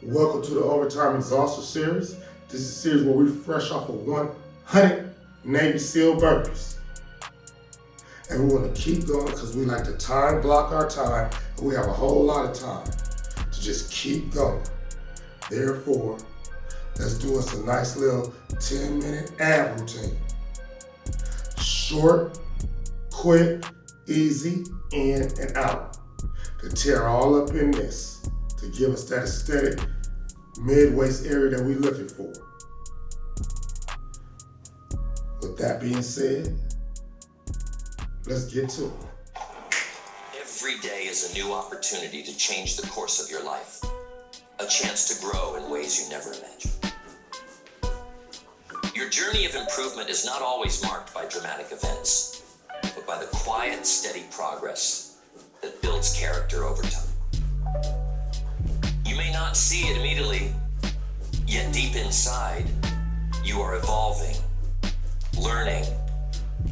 Welcome to the Overtime Exhaustion Series. This is a series where we fresh off of 100 Navy SEAL burpees. And we want to keep going because we like to time block our time, and we have a whole lot of time to just keep going. Therefore, let's do us a nice little 10-minute ab routine. Short, quick, easy, in and out. To tear all up in this, to give us that aesthetic mid-waist area that we're looking for. With that being said, let's get to it. Every day is a new opportunity to change the course of your life. A chance to grow in ways you never imagined. Your journey of improvement is not always marked by dramatic events, but by the quiet, steady progress that builds character over time. You may not see it immediately, yet deep inside, you are evolving, learning,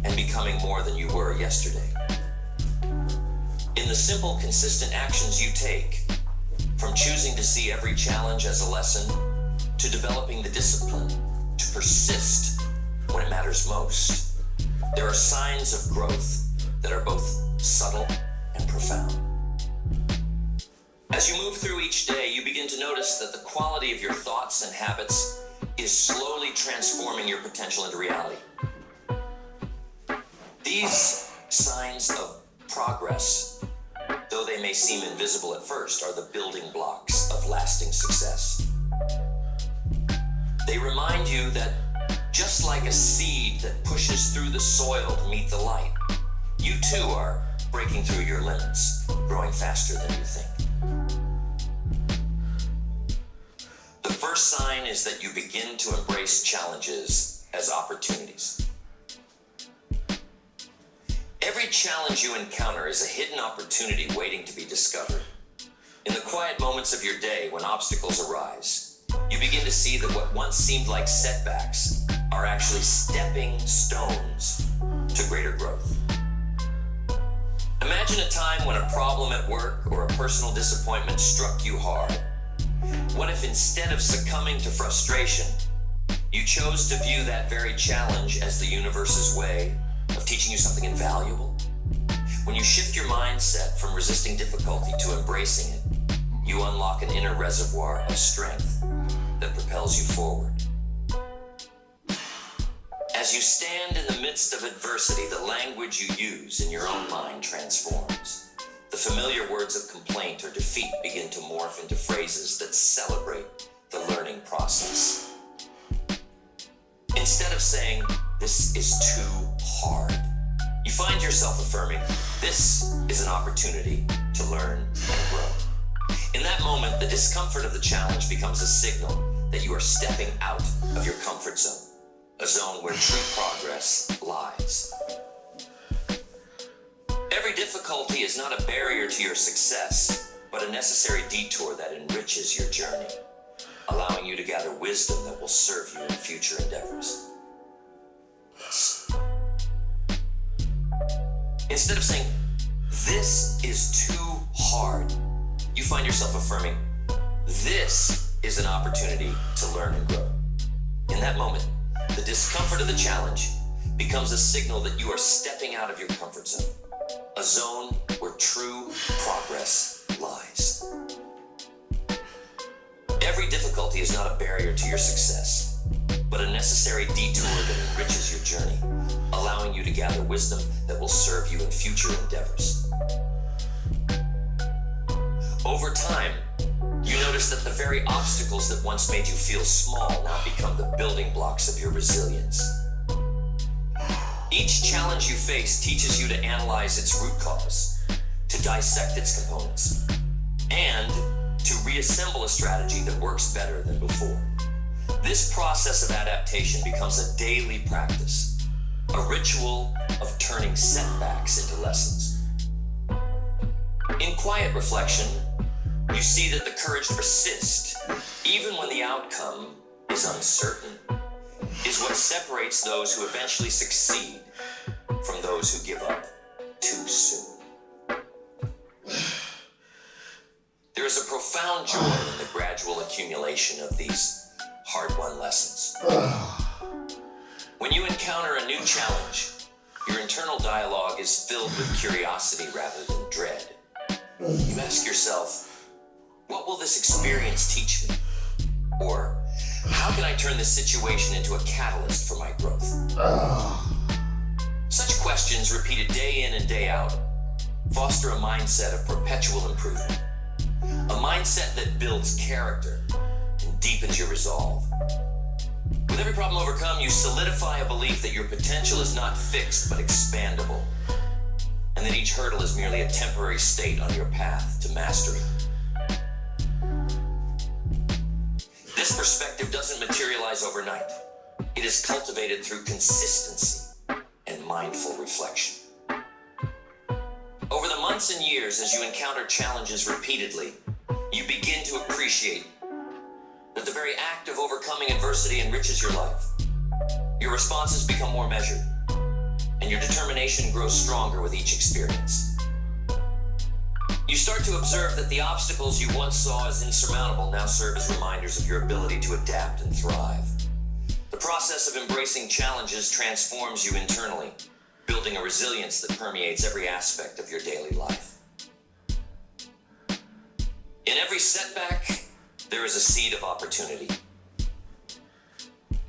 and becoming more than you were yesterday. In the simple, consistent actions you take, from choosing to see every challenge as a lesson, to developing the discipline to persist when it matters most, there are signs of growth that are both subtle and profound. As you move through each day, you begin to notice that the quality of your thoughts and habits is slowly transforming your potential into reality. These signs of progress, though they may seem invisible at first, are the building blocks of lasting success. They remind you that just like a seed that pushes through the soil to meet the light, you too are breaking through your limits, growing faster than you think. The first sign is that you begin to embrace challenges as opportunities. Every challenge you encounter is a hidden opportunity waiting to be discovered. In the quiet moments of your day when obstacles arise, you begin to see that what once seemed like setbacks are actually stepping stones to greater growth. Imagine a time when a problem at work or a personal disappointment struck you hard. What if instead of succumbing to frustration, you chose to view that very challenge as the universe's way of teaching you something invaluable? When you shift your mindset from resisting difficulty to embracing it, you unlock an inner reservoir of strength that propels you forward. As you stand in the midst of adversity, the language you use in your own mind transforms. The familiar words of complaint or defeat begin to morph into phrases that celebrate the learning process. Instead of saying, "This is too hard," you find yourself affirming, "This is an opportunity to learn and grow." In that moment, the discomfort of the challenge becomes a signal that you are stepping out of your comfort zone, a zone where true progress lies. Every difficulty is not a barrier to your success, but a necessary detour that enriches your journey, allowing you to gather wisdom that will serve you in future endeavors. Instead of saying, "This is too hard," you find yourself affirming, "This is an opportunity to learn and grow." In that moment, the discomfort of the challenge becomes a signal that you are stepping out of your comfort zone, a zone where true progress lies. Every difficulty is not a barrier to your success, but a necessary detour that enriches your journey, allowing you to gather wisdom that will serve you in future endeavors. Over time, you notice that the very obstacles that once made you feel small now become the building blocks of your resilience. Each challenge you face teaches you to analyze its root cause, to dissect its components, and to reassemble a strategy that works better than before. This process of adaptation becomes a daily practice, a ritual of turning setbacks into lessons. In quiet reflection, you see that the courage to persist, even when the outcome is uncertain, is what separates those who eventually succeed from those who give up too soon. There there is a profound joy in the gradual accumulation of these hard-won lessons. When you encounter a new challenge, your internal dialogue is filled with curiosity rather than dread. You ask yourself, what will this experience teach me? Or, how can I turn this situation into a catalyst for my growth? Such questions, repeated day in and day out, foster a mindset of perpetual improvement. A mindset that builds character and deepens your resolve. With every problem overcome, you solidify a belief that your potential is not fixed but expandable, and that each hurdle is merely a temporary state on your path to mastery. This perspective doesn't materialize overnight. It is cultivated through consistency and mindful reflection. Over the months and years, as you encounter challenges repeatedly, you begin to appreciate that the very act of overcoming adversity enriches your life. Your responses become more measured, and your determination grows stronger with each experience. You start to observe that the obstacles you once saw as insurmountable now serve as reminders of your ability to adapt and thrive. The process of embracing challenges transforms you internally, building a resilience that permeates every aspect of your daily life. In every setback, there is a seed of opportunity.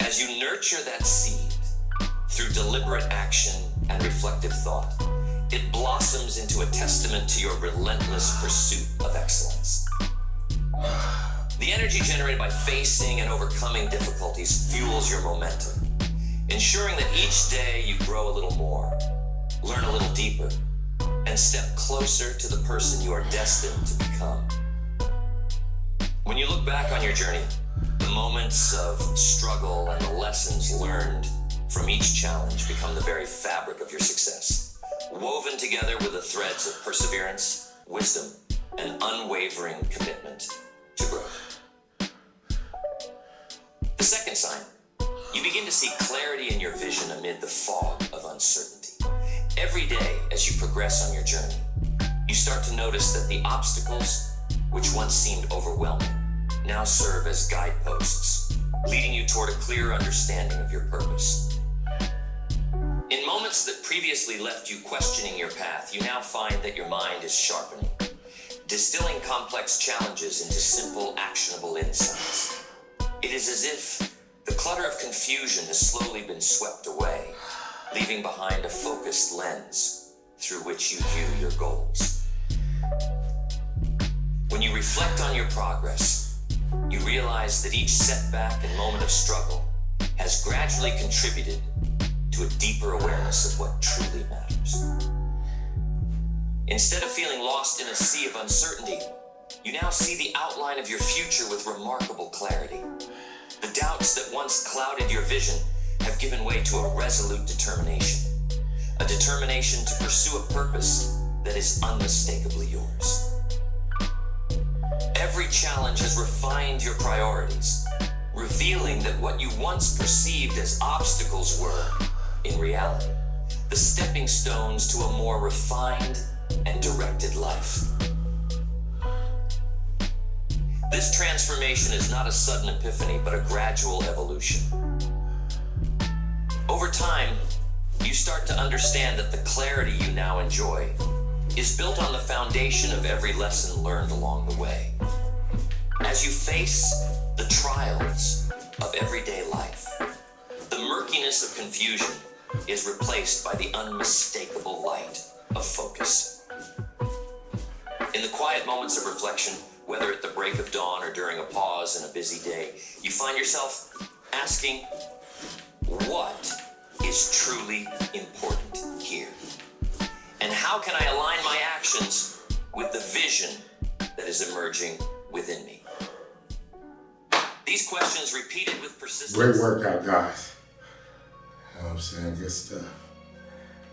As you nurture that seed through deliberate action and reflective thought, it blossoms into a testament to your relentless pursuit of excellence. The energy generated by facing and overcoming difficulties fuels your momentum, ensuring that each day you grow a little more, learn a little deeper, and step closer to the person you are destined to become. When you look back on your journey, the moments of struggle and the lessons learned from each challenge become the very fabric of your success, woven together with the threads of perseverance, wisdom, and unwavering commitment to growth. The second sign, you begin to see clarity in your vision amid the fog of uncertainty. Every day as you progress on your journey, you start to notice that the obstacles, which once seemed overwhelming, now serve as guideposts, leading you toward a clear understanding of your purpose. In moments that previously left you questioning your path, you now find that your mind is sharpening, distilling complex challenges into simple, actionable insights. It is as if the clutter of confusion has slowly been swept away, leaving behind a focused lens through which you view your goals. When you reflect on your progress, you realize that each setback and moment of struggle has gradually contributed to a deeper awareness of what truly matters. Instead of feeling lost in a sea of uncertainty, you now see the outline of your future with remarkable clarity. The doubts that once clouded your vision have given way to a resolute determination, a determination to pursue a purpose that is unmistakably yours. Every challenge has refined your priorities, revealing that what you once perceived as obstacles were, in reality, the stepping stones to a more refined and directed life. This transformation is not a sudden epiphany, but a gradual evolution. Over time, you start to understand that the clarity you now enjoy is built on the foundation of every lesson learned along the way. As you face the trials of everyday life, the murkiness of confusion is replaced by the unmistakable light of focus. In the quiet moments of reflection, whether at the break of dawn or during a pause in a busy day, you find yourself asking, what is truly important here? And how can I align my actions with the vision that is emerging within me? These questions repeated with persistence. Great workout, guys. You know what I'm saying? Good stuff.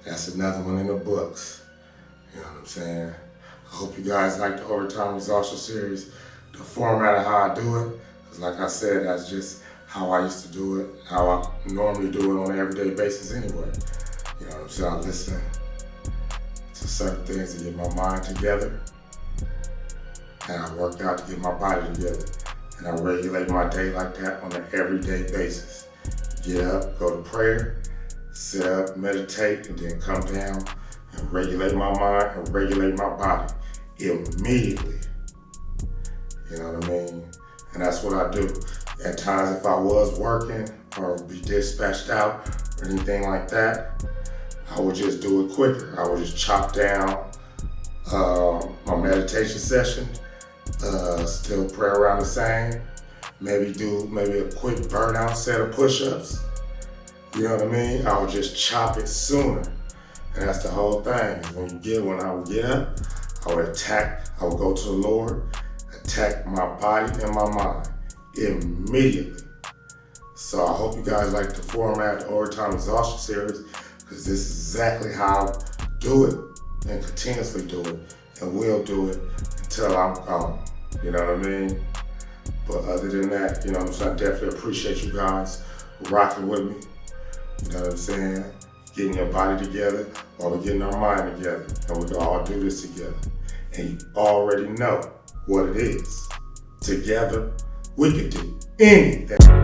That's another one in the books. You know what I'm saying? I hope you guys like the Overtime Exhaustion series, the format of how I do it. Because like I said, that's just how I used to do it, how I normally do it on an everyday basis anyway. You know what I'm saying? I listen to certain things to get my mind together. and I work out to get my body together. And I regulate my day like that on an everyday basis. Get up, go to prayer, sit up, meditate, and then come down and regulate my mind and regulate my body immediately. You know what I mean? And that's what I do. At times, if I was working or be dispatched out or anything like that, I would just do it quicker. I would just chop down my meditation session, still pray around the same, maybe do a quick burnout set of push-ups. You know what I mean? I would just chop it sooner. And that's the whole thing. When I would get up, I would go to the Lord, attack my body and my mind immediately. So I hope you guys like the format, the Overtime Exhaustion series, because this is exactly how I do it and continuously do it and will do it until I'm gone. You know what I mean? But other than that, you know what I'm saying, I definitely appreciate you guys rocking with me. You know what I'm saying? Getting your body together while we're getting our mind together. And we can all do this together. And you already know what it is. Together, we can do anything.